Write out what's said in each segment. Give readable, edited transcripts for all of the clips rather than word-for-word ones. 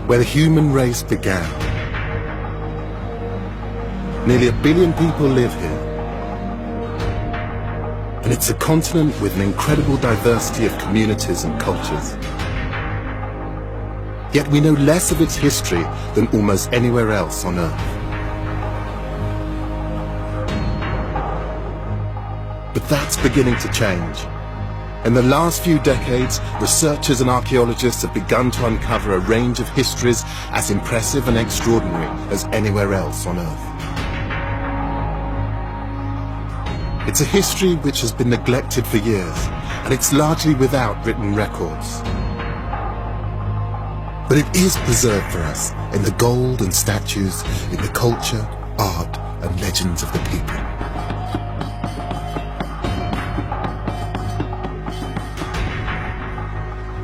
where the human race began. Nearly 1 billion people live here. And it's a continent with an incredible diversity of communities and cultures. Yet we know less of its history than almost anywhere else on Earth. But that's beginning to change. In the last few decades, researchers and archaeologists have begun to uncover a range of histories as impressive and extraordinary as anywhere else on Earth. It's a history which has been neglected for years, and it's largely without written records. But it is preserved for us in the gold and statues, in the culture, art, and legends of the people.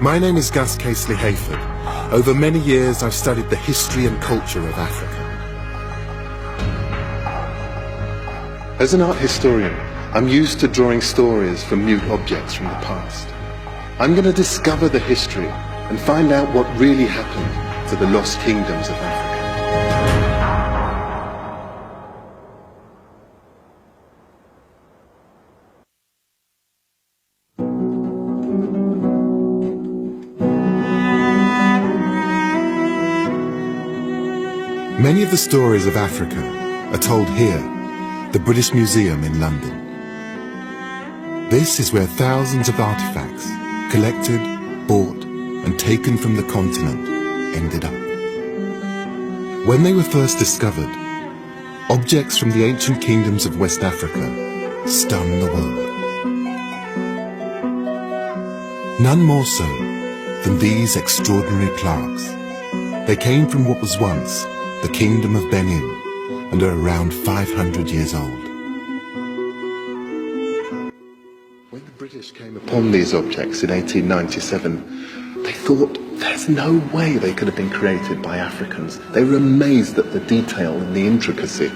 My name is Gus Casely Hayford. Over many years, I've studied the history and culture of Africa. As an art historian, I'm used to drawing stories from mute objects from the past. I'm going to discover the history and find out what really happened to the lost kingdoms of Africa. Many of the stories of Africa are told here, the British Museum in London. This is where thousands of artifacts, collected, bought, and taken from the continent, ended up. When they were first discovered, objects from the ancient kingdoms of West Africa stunned the world. None more so than these extraordinary plaques. They came from what was once the Kingdom of Benin, and are around 500 years old. When the British came upon these objects in 1897, they thought there's no way they could have been created by Africans. They were amazed at the detail and the intricacy.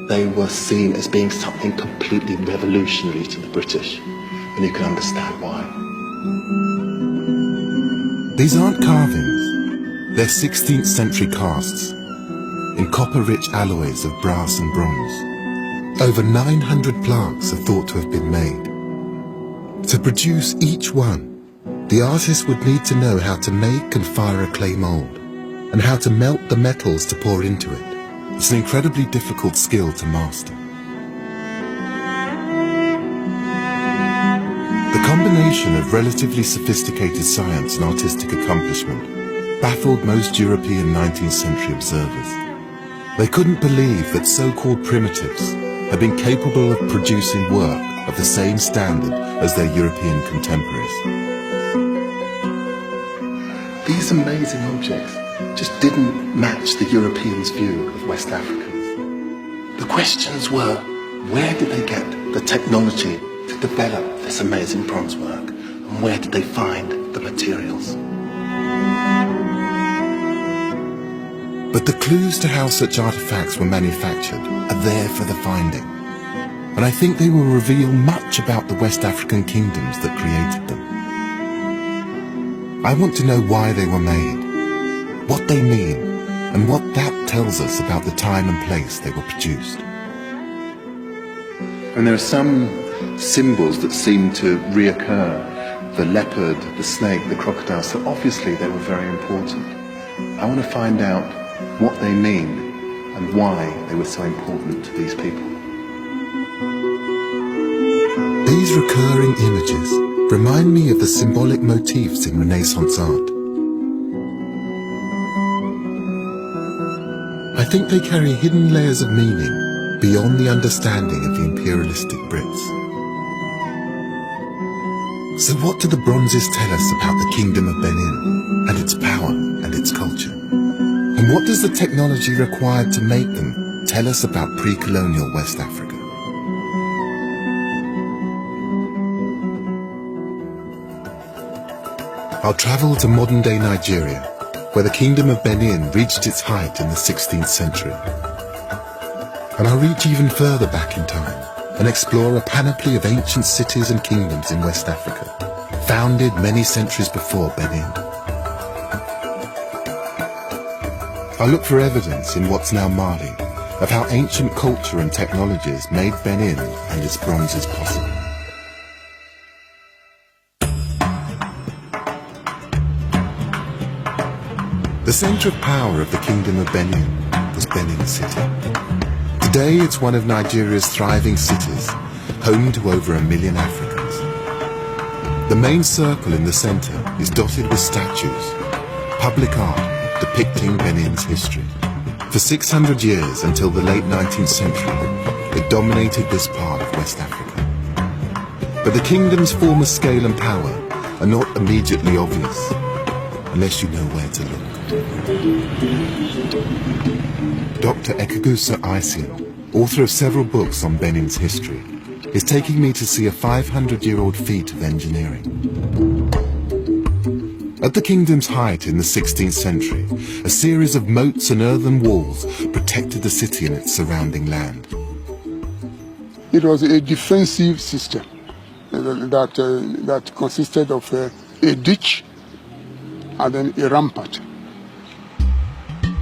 They were seen as being something completely revolutionary to the British, and you can understand why. These aren't carvings. They're 16th century casts in copper-rich alloys of brass and bronze. Over 900 plaques are thought to have been made. To produce each one, the artist would need to know how to make and fire a clay mold, and how to melt the metals to pour into it. It's an incredibly difficult skill to master. The combination of relatively sophisticated science and artistic accomplishment baffled most European 19th century observers. They couldn't believe that so-called primitives had been capable of producing work of the same standard as their European contemporaries. These amazing objects just didn't match the Europeans' view of West Africans. The questions were, where did they get the technology to develop this amazing bronze work, and where did they find the materials? But the clues to how such artifacts were manufactured are there for the finding, and I think they will reveal much about the West African kingdoms that created them. I want to know why they were made, what they mean, and what that tells us about the time and place they were produced. And there are some symbols that seem to reoccur: the leopard, the snake, the crocodile, so obviously they were very important. I want to find out what they mean and why they were so important to these people. These recurring images remind me of the symbolic motifs in Renaissance art. I think they carry hidden layers of meaning beyond the understanding of the imperialistic Brits. So what do the bronzes tell us about the Kingdom of Benin and its power and its culture? And what does the technology required to make them tell us about pre-colonial West Africa? I'll travel to modern-day Nigeria, where the Kingdom of Benin reached its height in the 16th century. And I'll reach even further back in time and explore a panoply of ancient cities and kingdoms in West Africa, founded many centuries before Benin. I look for evidence in what's now Mali of how ancient culture and technologies made Benin and its bronzes possible. The center of power of the Kingdom of Benin was Benin City. Today it's one of Nigeria's thriving cities, home to over 1 million Africans. The main circle in the center is dotted with statues, public art depicting Benin's history. For 600 years, until the late 19th century, it dominated this part of West Africa. But the kingdom's former scale and power are not immediately obvious, unless you know where to look. Dr. Ekagusa Isian, author of several books on Benin's history, is taking me to see a 500-year-old feat of engineering. At the kingdom's height in the 16th century, a series of moats and earthen walls protected the city and its surrounding land. It was a defensive system that consisted of a ditch and then a rampart.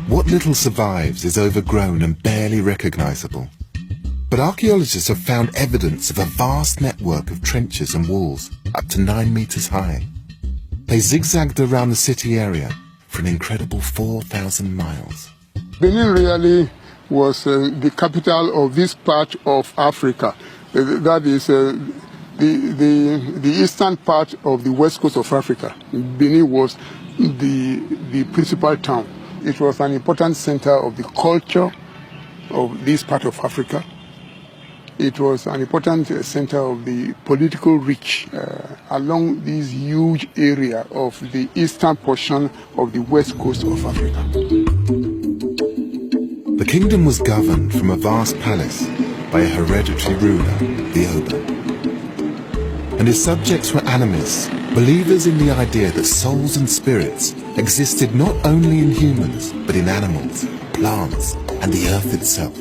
What little survives is overgrown and barely recognizable. But archaeologists have found evidence of a vast network of trenches and walls up to 9 meters high. They zigzagged around the city area for an incredible 4,000 miles. Benin really was the capital of this part of Africa. That is the eastern part of the west coast of Africa. Benin was the principal town. It was an important center of the culture of this part of Africa. It was an important center of the political reach along this huge area of the eastern portion of the west coast of Africa. The kingdom was governed from a vast palace by a hereditary ruler, the Oba. And his subjects were animists, believers in the idea that souls and spirits existed not only in humans, but in animals, plants, and the earth itself.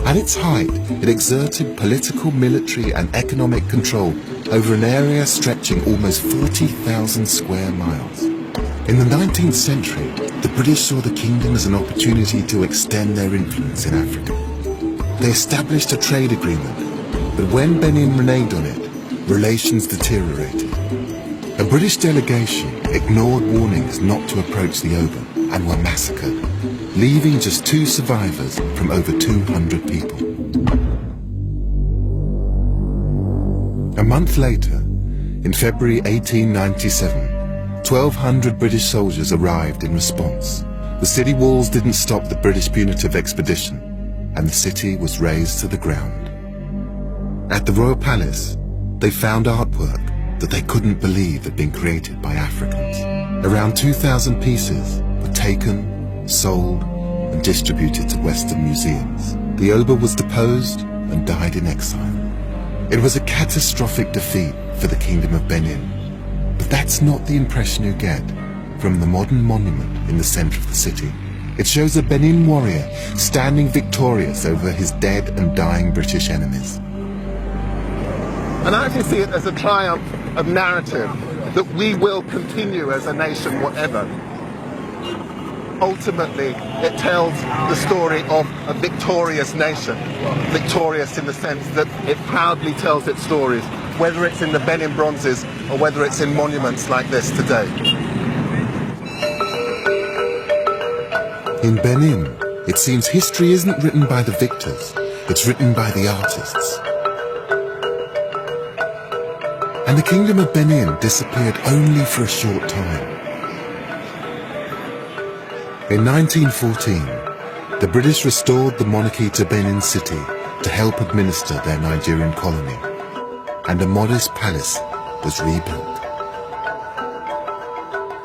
At its height, it exerted political, military, and economic control over an area stretching almost 40,000 square miles. In the 19th century, the British saw the kingdom as an opportunity to extend their influence in Africa. They established a trade agreement, but when Benin reneged on it, relations deteriorated. A British delegation ignored warnings not to approach the Oba and were massacred, leaving just 2 survivors from over 200 people. A month later, in February 1897, 1,200 British soldiers arrived in response. The city walls didn't stop the British punitive expedition, and the city was razed to the ground. At the Royal Palace, they found artwork that they couldn't believe had been created by Africans. Around 2,000 pieces were taken, sold, and distributed to Western museums. The Oba was deposed and died in exile. It was a catastrophic defeat for the Kingdom of Benin, but that's not the impression you get from the modern monument in the center of the city. It shows a Benin warrior standing victorious over his dead and dying British enemies. And I actually see it as a triumph of narrative, that we will continue as a nation, whatever. Ultimately, it tells the story of a victorious nation, victorious in the sense that it proudly tells its stories, whether it's in the Benin bronzes or whether it's in monuments like this today. In Benin, it seems history isn't written by the victors, it's written by the artists. And the Kingdom of Benin disappeared only for a short time. In 1914, the British restored the monarchy to Benin City to help administer their Nigerian colony, and a modest palace was rebuilt.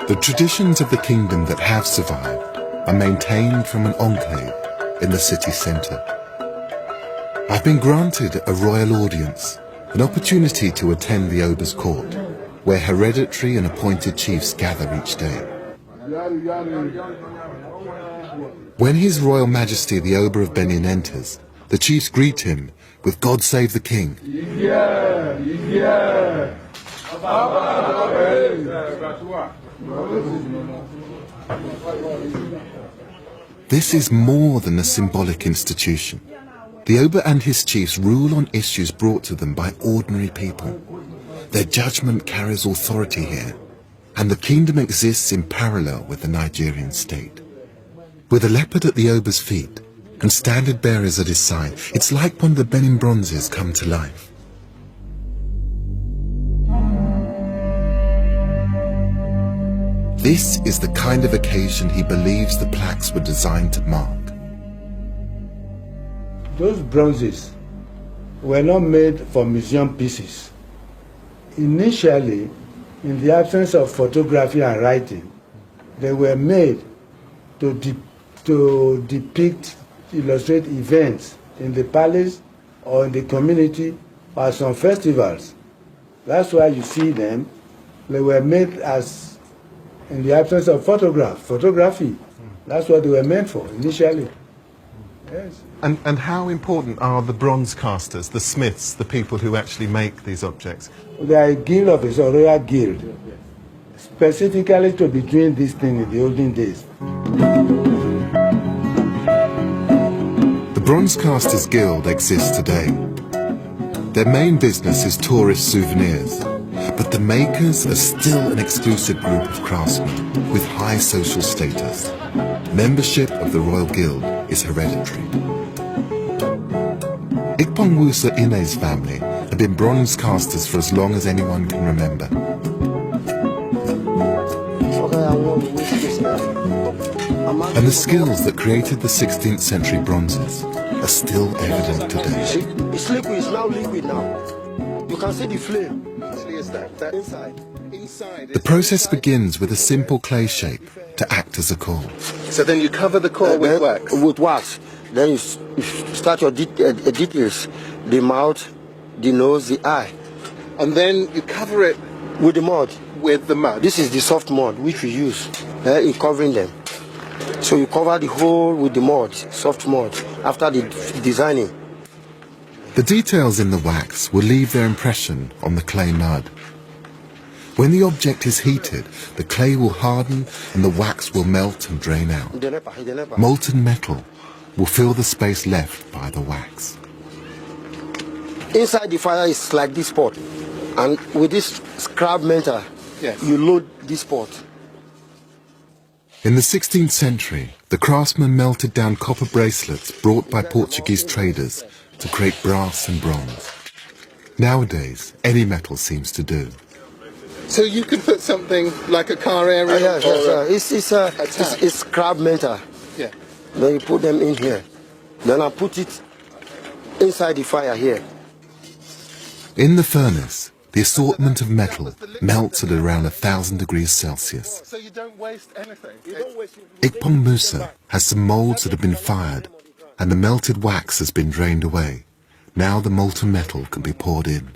The traditions of the kingdom that have survived are maintained from an enclave in the city centre. I've been granted a royal audience, an opportunity to attend the Oba's court, where hereditary and appointed chiefs gather each day. When His Royal Majesty the Oba of Benin enters, the chiefs greet him with "God save the King." This is more than a symbolic institution. The Oba and his chiefs rule on issues brought to them by ordinary people. Their judgment carries authority here, and the kingdom exists in parallel with the Nigerian state. With a leopard at the Oba's feet and standard bearers at his side, it's like one of the Benin bronzes come to life. This is the kind of occasion he believes the plaques were designed to mark. Those bronzes were not made for museum pieces. Initially, in the absence of photography and writing, they were made to depict, illustrate events in the palace or in the community or some festivals. That's why you see them. They were made as, in the absence of photography. That's what they were meant for initially. Yes. And how important are the bronze casters, the smiths, the people who actually make these objects? They are a guild of a royal guild, specifically to be doing this thing in the olden days. The Bronze Casters Guild exists today. Their main business is tourist souvenirs, but the makers are still an exclusive group of craftsmen with high social status. Membership of the Royal Guild is hereditary. Ikpongwusa Ine's family have been bronze casters for as long as anyone can remember. And the skills that created the 16th century bronzes are still evident today. It's liquid, it's now liquid now. You can see the flame. Actually, is that inside? Inside. The process begins with a simple clay shape to act as a core. So then you cover the core with wax? With wax. Then you start your details, the mouth, the nose, the eye. And then you cover it with the mud. With the mud? This is the soft mud which we use in covering them. So you cover the whole with the mud, soft mud, after the designing. The details in the wax will leave their impression on the clay mud. When the object is heated, the clay will harden and the wax will melt and drain out. Molten metal will fill the space left by the wax. Inside the fire is like this pot, and with this scrap metal, yes, you load this pot. In the 16th century, the craftsmen melted down copper bracelets brought by Portuguese traders to create brass and bronze. Nowadays, any metal seems to do. So you could put something like a car area? Yes. It's scrap metal. Yeah. Then you put them in here. Then I put it inside the fire here. In the furnace, the assortment of metal melts at around 1,000 degrees Celsius. So you don't waste anything? Ikpong Musa has some molds that have been fired, and the melted wax has been drained away. Now the molten metal can be poured in.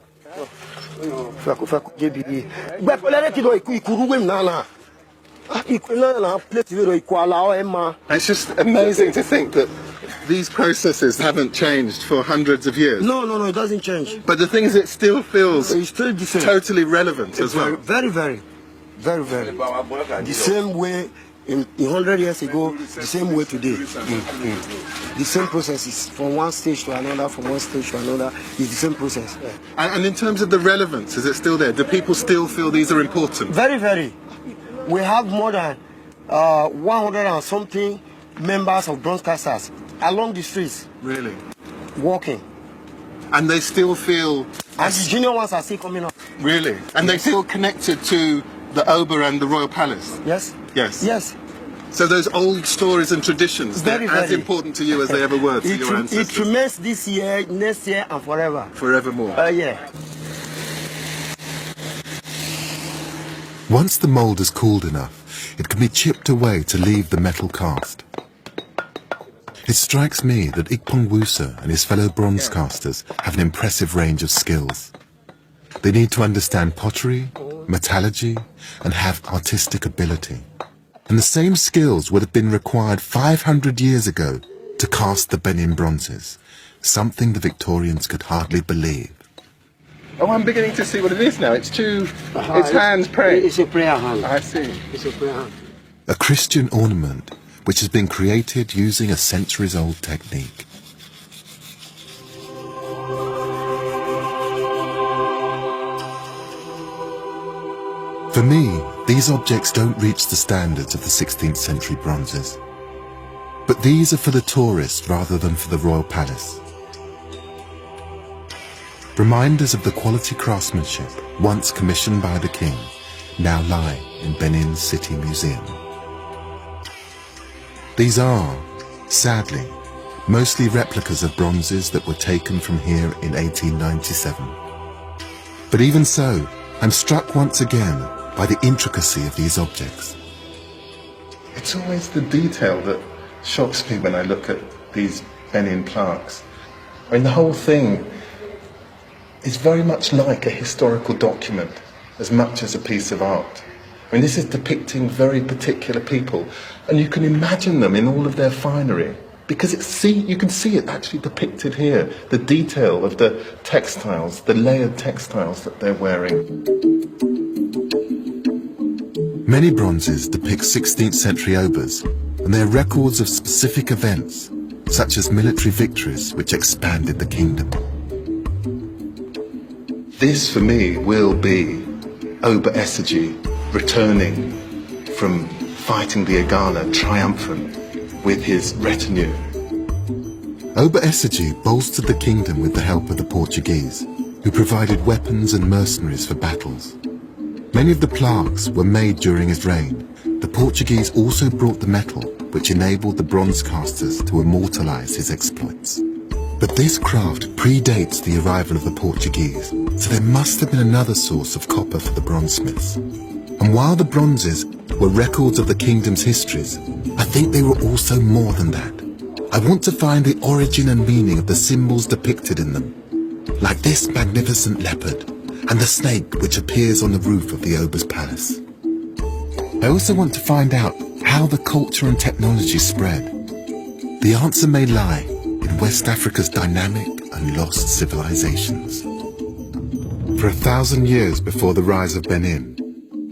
It's just amazing to think that these processes haven't changed for hundreds of years. No, it doesn't change. But the thing is, it still feels totally relevant as well. Very. The same way in 100 years ago, the same way today. The same processes from one stage to another, from one stage to another, is the same process. And in terms of the relevance, is it still there? Do people still feel these are important? Very. We have more than 100 and something members of bronze casters along the streets. Really? Walking. And they still feel... And the junior ones are still coming up. Really? And they feel connected to the Oba and the Royal Palace? Yes. Yes. So those old stories and traditions, they're as important to you as they ever were to your ancestors? It remains this year, next year, and forever. Forevermore? Yeah. Once the mold is cooled enough, it can be chipped away to leave the metal cast. It strikes me that Ikpongwusa and his fellow bronze casters have an impressive range of skills. They need to understand pottery, metallurgy, and have artistic ability. And the same skills would have been required 500 years ago to cast the Benin bronzes, something the Victorians could hardly believe. I Oh, I'm beginning to see what it is now. It's it's hands praying. It's a prayer hand. I see. It's a prayer hand. A Christian ornament which has been created using a centuries-old technique. For me, these objects don't reach the standards of the 16th century bronzes. But these are for the tourist rather than for the royal palace. Reminders of the quality craftsmanship once commissioned by the king now lie in Benin's City Museum. These are, sadly, mostly replicas of bronzes that were taken from here in 1897. But even so, I'm struck once again by the intricacy of these objects. It's always the detail that shocks me when I look at these Benin plaques. I mean, the whole thing is very much like a historical document as much as a piece of art. I mean, this is depicting very particular people, and you can imagine them in all of their finery, because you can see it actually depicted here, the detail of the textiles, the layered textiles that they're wearing. Many bronzes depict 16th century obas, and they are records of specific events, such as military victories which expanded the kingdom. This, for me, will be Oba Essegy returning from fighting the Agana triumphant with his retinue. Oba Essegy bolstered the kingdom with the help of the Portuguese, who provided weapons and mercenaries for battles. Many of the plaques were made during his reign. The Portuguese also brought the metal, which enabled the bronze casters to immortalize his exploits. But this craft predates the arrival of the Portuguese, so there must have been another source of copper for the bronzesmiths. And while the bronzes were records of the kingdom's histories, I think they were also more than that. I want to find the origin and meaning of the symbols depicted in them, like this magnificent leopard and the snake which appears on the roof of the Oba's palace. I also want to find out how the culture and technology spread. The answer may lie in West Africa's dynamic and lost civilizations. For 1,000 years before the rise of Benin,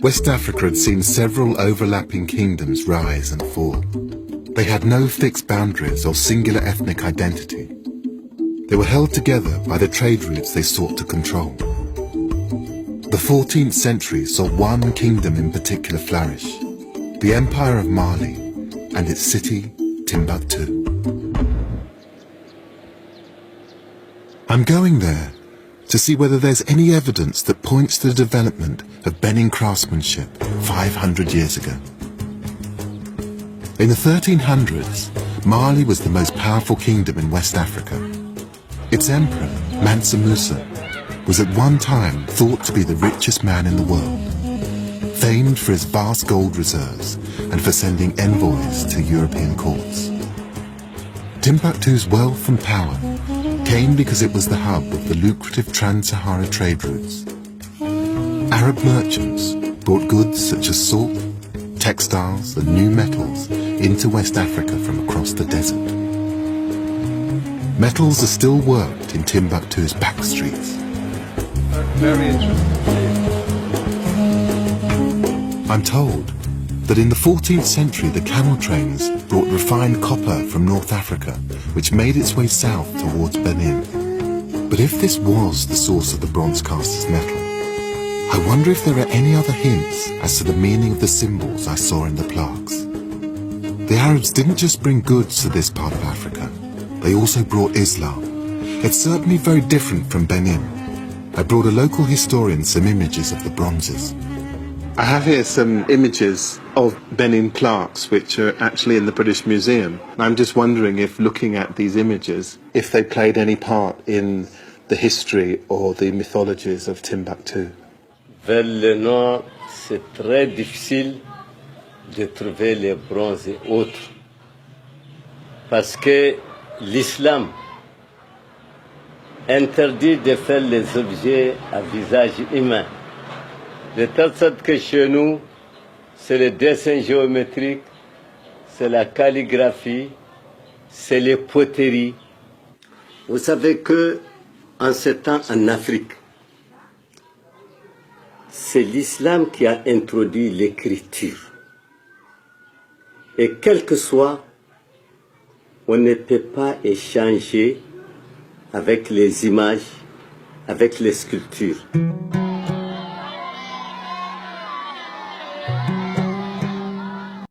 West Africa had seen several overlapping kingdoms rise and fall. They had no fixed boundaries or singular ethnic identity. They were held together by the trade routes they sought to control. The 14th century saw one kingdom in particular flourish, the Empire of Mali and its city, Timbuktu. I'm going there to see whether there's any evidence that points to the development of Benin craftsmanship 500 years ago. In the 1300s, Mali was the most powerful kingdom in West Africa. Its emperor, Mansa Musa, was at one time thought to be the richest man in the world, famed for his vast gold reserves and for sending envoys to European courts. Timbuktu's wealth and power came because it was the hub of the lucrative trans-Sahara trade routes. Arab merchants brought goods such as salt, textiles and new metals into West Africa from across the desert. Metals are still worked in Timbuktu's back streets. Very interesting. I'm told that in the 14th century the camel trains brought refined copper from North Africa, which made its way south towards Benin. But if this was the source of the bronze caster's metal, I wonder if there are any other hints as to the meaning of the symbols I saw in the plaques. The Arabs didn't just bring goods to this part of Africa, they also brought Islam. It's certainly very different from Benin. I brought a local historian some images of the bronzes. I have here some images of Benin plaques which are actually in the British Museum. I'm just wondering if, looking at these images, if they played any part in the history or the mythologies of Timbuktu. Vers le nord, c'est très difficile de trouver les bronzes et autres. Parce que l'islam interdit de faire les objets à visage humain. De telle sorte que chez nous, c'est le dessin géométrique, c'est la calligraphie, c'est les poteries. Vous savez que en ce temps en Afrique, c'est l'islam qui a introduit l'écriture. Et quel que soit, on ne peut pas échanger avec les images, avec les sculptures.